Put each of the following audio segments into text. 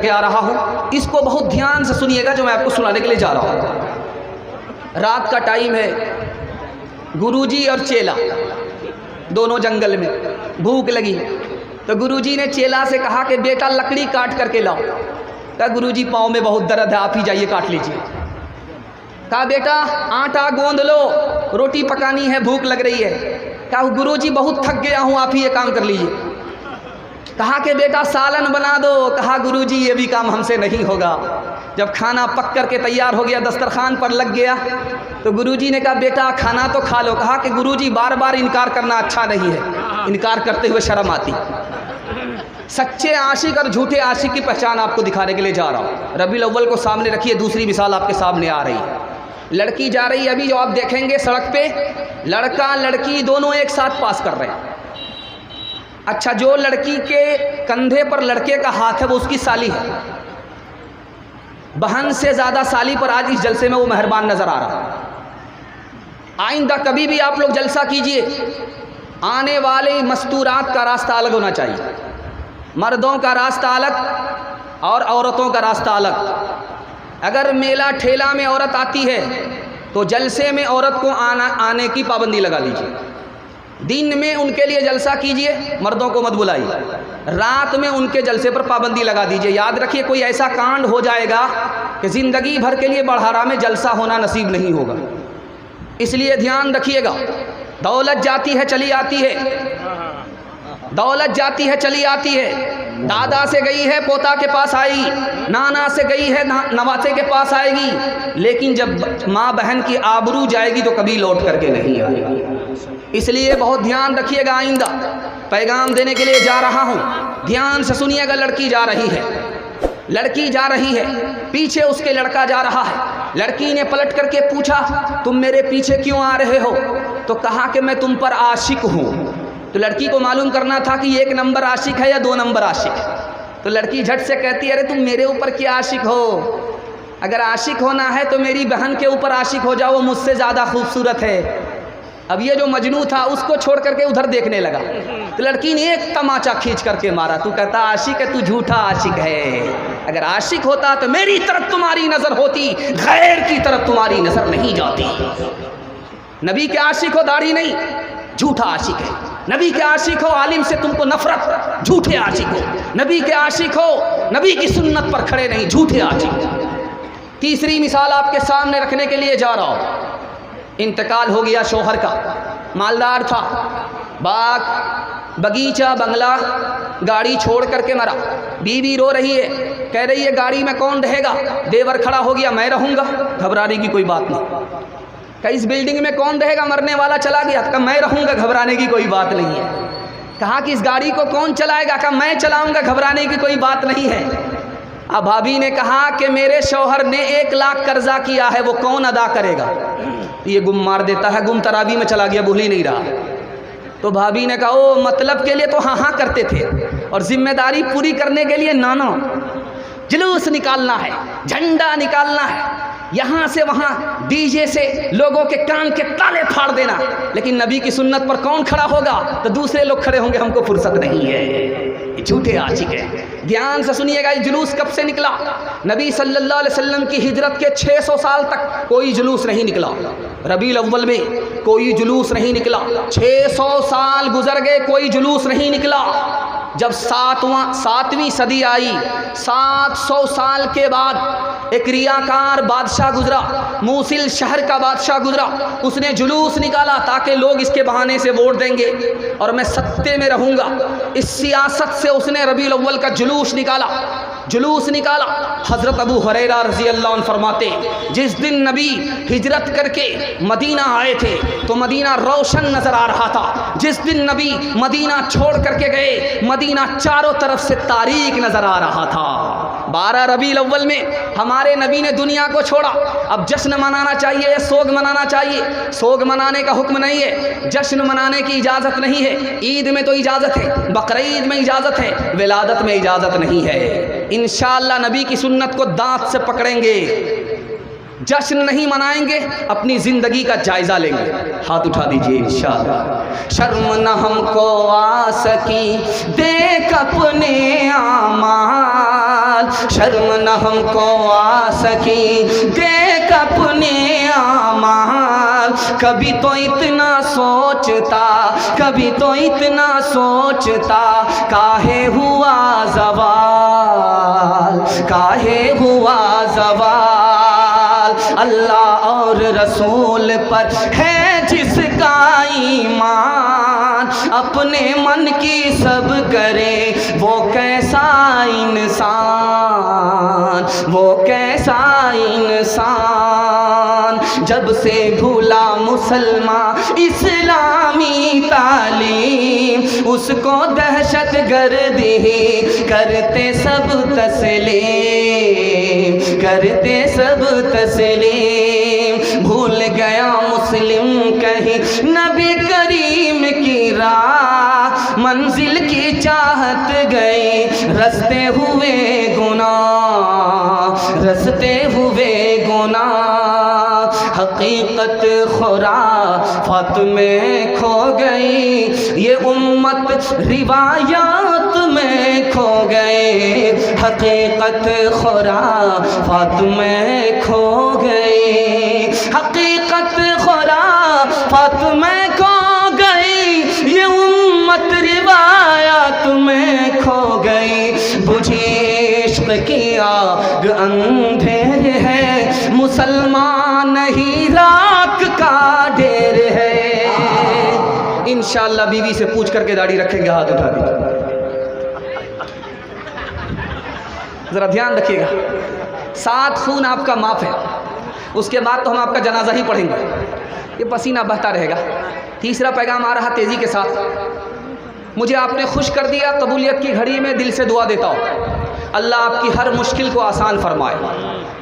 करके आ रहा हूँ, इसको बहुत ध्यान से सुनिएगा जो मैं आपको सुनाने के लिए जा रहा हूँ। रात का टाइम है, गुरुजी और चेला दोनों जंगल में, भूख लगी तो गुरुजी ने चेला से कहा कि बेटा लकड़ी काट करके लाओ। कहा गुरुजी पाँव में बहुत दर्द है, आप ही जाइए काट लीजिए। कहा बेटा आटा गोंद लो, रोटी पकानी है, भूख लग रही है। कहा गुरुजी बहुत थक गया हूँ, आप ही ये काम कर लीजिए। कहा कि बेटा सालन बना दो। कहा गुरुजी ये भी काम हमसे नहीं होगा। जब खाना पक करके तैयार हो गया, दस्तरखान पर लग गया, तो गुरुजी ने कहा बेटा खाना तो खा लो। कहा कि गुरुजी बार बार इनकार करना अच्छा नहीं है, इनकार करते हुए शर्म आती। सच्चे आशिक और झूठे आशिक की पहचान आपको दिखाने के लिए जा रहा हूँ। रबीउल अव्वल को सामने रखिए, दूसरी मिसाल आपके सामने आ रही है। लड़की जा रही है, अभी जो आप देखेंगे सड़क पे लड़का लड़की दोनों एक साथ पास कर रहे हैं। अच्छा, जो लड़की के कंधे पर लड़के का हाथ है वो उसकी साली है। बहन से ज़्यादा साली पर आज इस जलसे में वो मेहरबान नज़र आ रहा है। आइंदा कभी भी आप लोग जलसा कीजिए, आने वाले मस्तूरात का रास्ता अलग होना चाहिए। मर्दों का रास्ता अलग और औरतों का रास्ता अलग। अगर मेला ठेला में औरत आती है तो जलसे में औरत को आने की पाबंदी लगा लीजिए। दिन में उनके लिए जलसा कीजिए, मर्दों को मत बुलाइए। रात में उनके जलसे पर पाबंदी लगा दीजिए। याद रखिए कोई ऐसा कांड हो जाएगा कि ज़िंदगी भर के लिए बड़हारा में जलसा होना नसीब नहीं होगा। इसलिए ध्यान रखिएगा। दौलत जाती है चली आती है, दौलत जाती है चली आती है। दादा से गई है पोता के पास आएगी, नाना से गई है नवासे के पास आएगी, लेकिन जब माँ बहन की आबरू जाएगी तो कभी लौट करके नहीं आएगी। इसलिए बहुत ध्यान रखिएगा। आइंदा पैगाम देने के लिए जा रहा हूँ, ध्यान से सुनिएगा। लड़की जा रही है, लड़की जा रही है, पीछे उसके लड़का जा रहा है। लड़की ने पलट करके पूछा तुम मेरे पीछे क्यों आ रहे हो? तो कहा कि मैं तुम पर आशिक हूँ। तो लड़की को मालूम करना था कि 1 नंबर आशिक है या 2 नंबर आशिक है। तो लड़की झट से कहती है अरे तुम मेरे ऊपर क्या आशिक हो? अगर आशिक होना है तो मेरी बहन के ऊपर आशिक हो जाओ, वो मुझसे ज़्यादा खूबसूरत है। अब ये जो मजनू था उसको छोड़ करके उधर देखने लगा। तो लड़की ने एक तमाचा खींच करके मारा। तू कहता आशिक है, तू झूठा आशिक है। अगर आशिक होता तो मेरी तरफ तुम्हारी नज़र होती, गैर की तरफ तुम्हारी नज़र नहीं जाती। नबी के आशिक हो दाढ़ी नहीं, झूठा आशिक है। नबी के आशिक हो आलिम से तुमको नफरत, झूठे आशिक हो। नबी के आशिक हो, नबी की सुन्नत पर खड़े नहीं, झूठे आशिक। तीसरी मिसाल आपके सामने रखने के लिए जा रहा हूँ। इंतकाल हो गया शौहर का, मालदार था, बाग बगीचा बंगला गाड़ी छोड़ करके मरा। बीवी रो रही है, कह रही है गाड़ी में कौन रहेगा? देवर खड़ा हो गया, मैं रहूँगा। घबराने की कोई बात नहीं। कहा इस बिल्डिंग में कौन रहेगा? मरने वाला चला गया। कहा मैं रहूँगा, घबराने की कोई बात नहीं है। कहा कि इस गाड़ी को कौन चलाएगा? कहा मैं चलाऊँगा, घबराने की कोई बात नहीं है। अब भाभी ने कहा कि मेरे शौहर ने 1 लाख कर्जा किया है, वो कौन अदा करेगा? ये गुम मार देता है, गुम तरावी में चला गया, भूल ही नहीं रहा। तो भाभी ने कहा ओ मतलब के लिए तो हाँ हाँ करते थे, और जिम्मेदारी पूरी करने के लिए नाना जुलूस निकालना है, झंडा निकालना है, यहाँ से वहाँ डीजे से लोगों के कान के ताले फाड़ देना। लेकिन नबी की सुन्नत पर कौन खड़ा होगा? तो दूसरे लोग खड़े होंगे, हमको फुर्सत नहीं है। झूठे आशिक है। ध्यान से सुनिएगा। ये जुलूस कब से निकला? नबी सल्लल्लाहु अलैहि वसल्लम की हिजरत के 600 साल तक कोई जुलूस नहीं निकला। रबीउल अव्वल में कोई जुलूस नहीं निकला। 600 साल गुजर गए, कोई जुलूस नहीं निकला। जब 7वीं सदी आई, 700 साल के बाद एक रियाकार बादशाह गुजरा, मूसिल शहर का बादशाह गुजरा। उसने जुलूस निकाला ताकि लोग इसके बहाने से वोट देंगे और मैं सत्ते में रहूँगा। इस सियासत से उसने रबीउल अव्वल का जुलूस निकाला। हज़रत अबू हुरैरा रज़ी अल्लाह अन्हु फरमाते जिस दिन नबी हिजरत करके मदीना आए थे तो मदीना रोशन नज़र आ रहा था। जिस दिन नबी मदीना छोड़ करके गए, मदीना चारों तरफ से तारीक नज़र आ रहा था। 12 रबीउल अव्वल में हमारे नबी ने दुनिया को छोड़ा। अब जश्न मनाना चाहिए या सोग मनाना चाहिए? सोग मनाने का हुक्म नहीं है, जश्न मनाने की इजाज़त नहीं है। ईद में तो इजाज़त है, बकरीद में इजाज़त है, विलादत में इजाज़त नहीं है। इंशाअल्लाह नबी की सुन्नत को दांत से पकड़ेंगे, जश्न नहीं मनाएंगे, अपनी ज़िंदगी का जायज़ा लेंगे। हाथ उठा दीजिए इंशाअल्लाह। शर्म न हमको आ सकी देख अपने आमाल, कमाल, शर्म न हमको आ सकी देख अपने आमाल। कभी तो इतना सोचता, कभी तो इतना सोचता, काहे हुआ ज़वाल, काहे हुआ ज़वाल। अल्लाह और रसूल पर है जिसका ईमान, अपने मन की सब करे वो कैसा इंसान, वो कैसा इंसान। जब से भूला मुसलमान इस्लामी तालीम, उसको दहशत गर्दी करते सब तस्लीम, करते सब तस्लीम। भूल गया मुस्लिम कहीं नबी करीम की राह, मंजिल की चाहत गई रस्ते हुए गुनाह, रस्ते हुए गुनाह। हकीकत खुराफात में खो गई, ये उम्मत रिवायात में खो गए। हकीकत खुराफात में खो गई, हकीकत खुराफात में खो गई, ये उम्मत रिवायात में खो गई। बुझी इश्क की आग अंधेर है, मुसलमान नहीं राख का ढेर है। इंशाअल्लाह बीवी से पूछ करके दाढ़ी रखेंगे, हाथ उठा दीजिए, जरा ध्यान रखिएगा। 7 खून आपका माफ है, उसके बाद तो हम आपका जनाजा ही पढ़ेंगे, ये पसीना बहता रहेगा। तीसरा पैगाम आ रहा तेज़ी के साथ। मुझे आपने खुश कर दिया, कबूलियत की घड़ी में दिल से दुआ देता हूँ, अल्लाह आपकी हर मुश्किल को आसान फरमाए।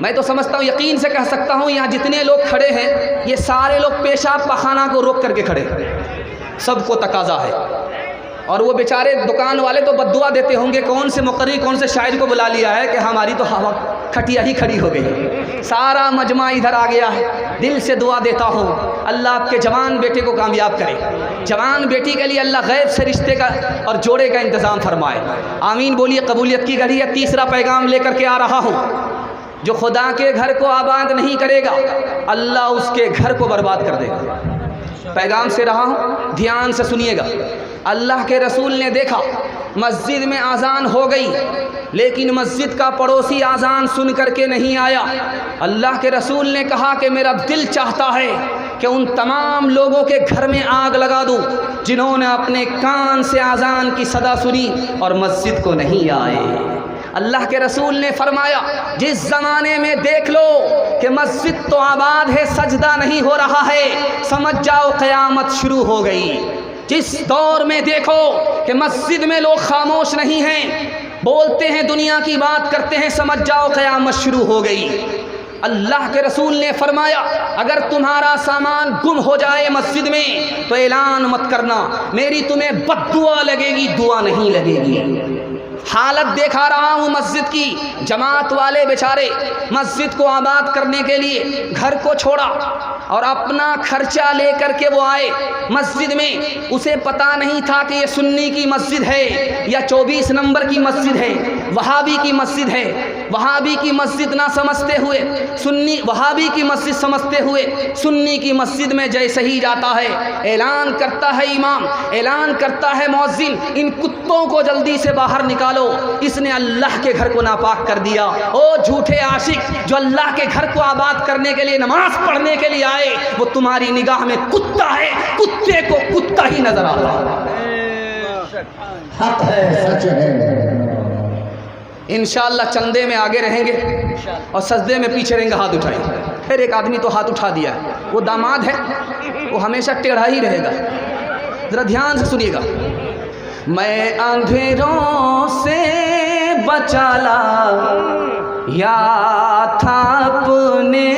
मैं तो समझता हूँ, यकीन से कह सकता हूँ, यहाँ जितने लोग खड़े हैं ये सारे लोग पेशाब पखाना को रोक करके खड़े हैं, सबको तकाजा है। और वो बेचारे दुकान वाले तो बद्दुआ देते होंगे, कौन से मुकर्री कौन से शायर को बुला लिया है कि हमारी तो हवा खटिया ही खड़ी हो गई। सारा मजमा इधर आ गया है। दिल से दुआ देता हूँ, अल्लाह आपके जवान बेटे को कामयाब करे, जवान बेटी के लिए अल्लाह गैब से रिश्ते का और जोड़े का इंतज़ाम फरमाए। आमीन बोलिए। कबूलियत की घड़ी है। तीसरा पैगाम लेकर के आ रहा हूँ, जो खुदा के घर को आबाद नहीं करेगा अल्लाह उसके घर को बर्बाद कर देगा। पैगाम से रहा हूँ, ध्यान से सुनिएगा। अल्लाह के रसूल ने देखा मस्जिद में आज़ान हो गई, लेकिन मस्जिद का पड़ोसी आज़ान सुन करके नहीं आया। अल्लाह के रसूल ने कहा कि मेरा दिल चाहता है कि उन तमाम लोगों के घर में आग लगा दूं जिन्होंने अपने कान से आज़ान की सदा सुनी और मस्जिद को नहीं आए। अल्लाह के रसूल ने फरमाया, जिस ज़माने में देख लो कि मस्जिद तो आबाद है, सजदा नहीं हो रहा है, समझ जाओ क़यामत शुरू हो गई। जिस दौर में देखो कि मस्जिद में लोग खामोश नहीं हैं, बोलते हैं, दुनिया की बात करते हैं, समझ जाओ क़यामत शुरू हो गई। अल्लाह के रसूल ने फरमाया, अगर तुम्हारा सामान गुम हो जाए मस्जिद में तो ऐलान मत करना, मेरी तुम्हें बद्दुआ लगेगी, दुआ नहीं लगेगी। हालत देखा रहा हूँ मस्जिद की। जमात वाले बेचारे मस्जिद को आबाद करने के लिए घर को छोड़ा और अपना खर्चा लेकर के वो आए मस्जिद में। उसे पता नहीं था कि ये सुन्नी की मस्जिद है या 24 नंबर की मस्जिद है, वहाबी की मस्जिद है। वहाबी की मस्जिद ना समझते हुए सुन्नी, वहाबी की मस्जिद समझते हुए सुन्नी की मस्जिद में जैसे ही जाता है, ऐलान करता है इमाम, ऐलान करता है मौज़िन, इन कुत्तों को जल्दी से बाहर निकालो, इसने अल्लाह के घर को नापाक कर दिया। ओ झूठे आशिक, जो अल्लाह के घर को आबाद करने के लिए, नमाज पढ़ने के लिए आए, वो तुम्हारी निगाह में कुत्ता है, कुत्ते को कुत्ता ही नजर आता है। इंशाअल्लाह चंदे में आगे रहेंगे और सजदे में पीछे रहेंगे, हाथ उठाएंगे। फिर एक आदमी तो हाथ उठा दिया, वो दामाद है, वो हमेशा टेढ़ा ही रहेगा। जरा ध्यान से सुनिएगा। मैं अंधेरों से बचाला या था अपने